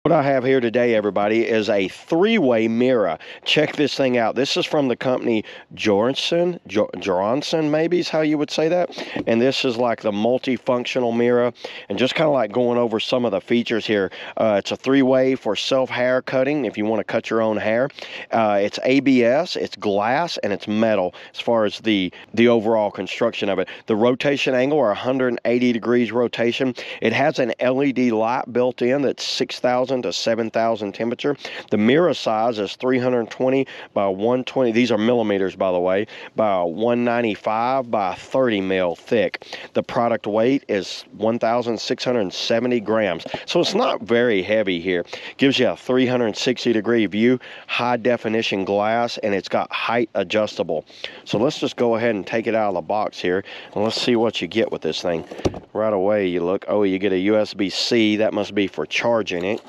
What I have here today, everybody, is a three-way mirror. Check this thing out. This is from the company JUSRON, maybe is how you would say that. And this is like the multifunctional mirror. And just kind of like going over some of the features here. It's a three-way for self-hair cutting if you want to cut your own hair. It's ABS, it's glass, and it's metal as far as the overall construction of it. The rotation angle, or 180 degrees rotation. It has an LED light built in that's 6,000 to 7,000 temperature. The mirror size is 320 by 120. These are millimeters, by the way, by 195 by 30 mil thick. The product weight is 1,670 grams. So it's not very heavy here. Gives you a 360 degree view, high definition glass, and it's got height adjustable. So let's just go ahead and take it out of the box here, and let's see what you get with this thing. Right away you look, oh, you get a USB-C. That must be for charging it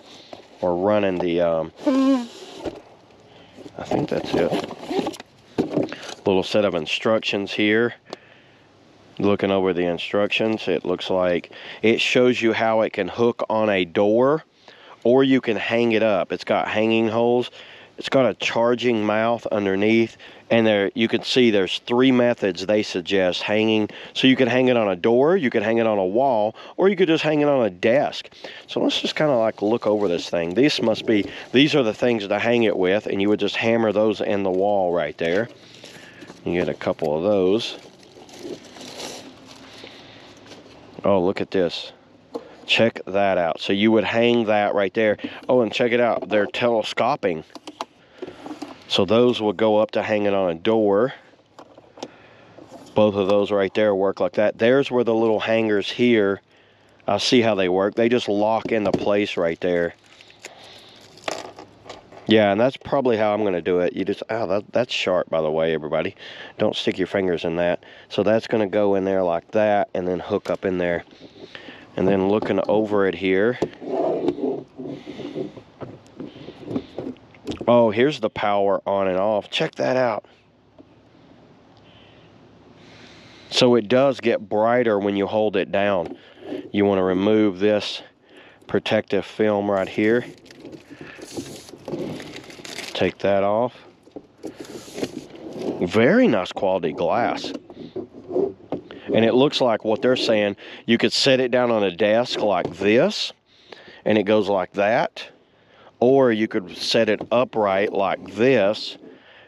or running the I think that's it. Little set of instructions here. Looking over the instructions, it looks like it shows you how it can hook on a door, or you can hang it up. It's got hanging holes. It's got a charging mouth underneath, and there you can see there's three methods they suggest hanging. So you can hang it on a door, you can hang it on a wall, or you could just hang it on a desk. So let's just kind of like look over this thing. These are the things to hang it with, and you would just hammer those in the wall right there. You get a couple of those. Oh, look at this. Check that out. So you would hang that right there. Oh, and check it out. They're telescoping. So those will go up to hanging on a door. Both of those right there work like that. There's where the little hangers here, I'll see how they work. They just lock into place right there. Yeah, and that's probably how I'm going to do it. You just, oh, that's sharp, by the way, everybody. Don't stick your fingers in that. So that's going to go in there like that and then hook up in there. And then looking over it here. Oh, here's the power on and off. Check that out. So it does get brighter when you hold it down. You want to remove this protective film right here. Take that off. Very nice quality glass. And it looks like what they're saying, you could set it down on a desk like this, and it goes like that. Or you could set it upright like this,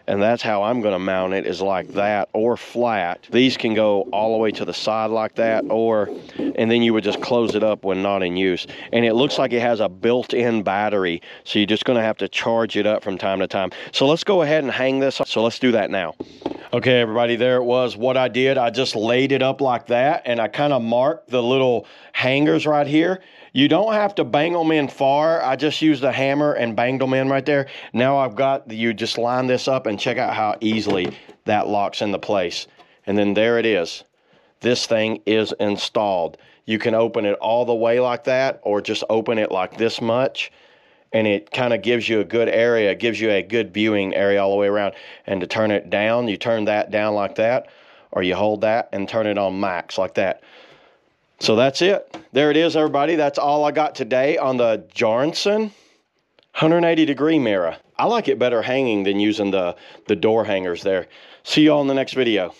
and that's how I'm going to mount it, is like that, or flat. These can go all the way to the side like that, and then you would just close it up when not in use. And it looks like it has a built-in battery, so you're just going to have to charge it up from time to time. So let's go ahead and hang this up. So let's do that now. Okay, everybody, there it was. What I did, I just laid it up like that, and I kind of marked the little hangers right here. You don't have to bang them in far. I just used a hammer and banged them in right there. Now I've got, you just line this up and check out how easily that locks into place. And then there it is. This thing is installed. You can open it all the way like that, or just open it like this much. And it kind of gives you a good area. It gives you a good viewing area all the way around. And to turn it down, you turn that down like that, or you hold that and turn it on max like that. So that's it. There it is, everybody. That's all I got today on the JUSRON 180 degree mirror. I like it better hanging than using the door hangers there. See you all in the next video.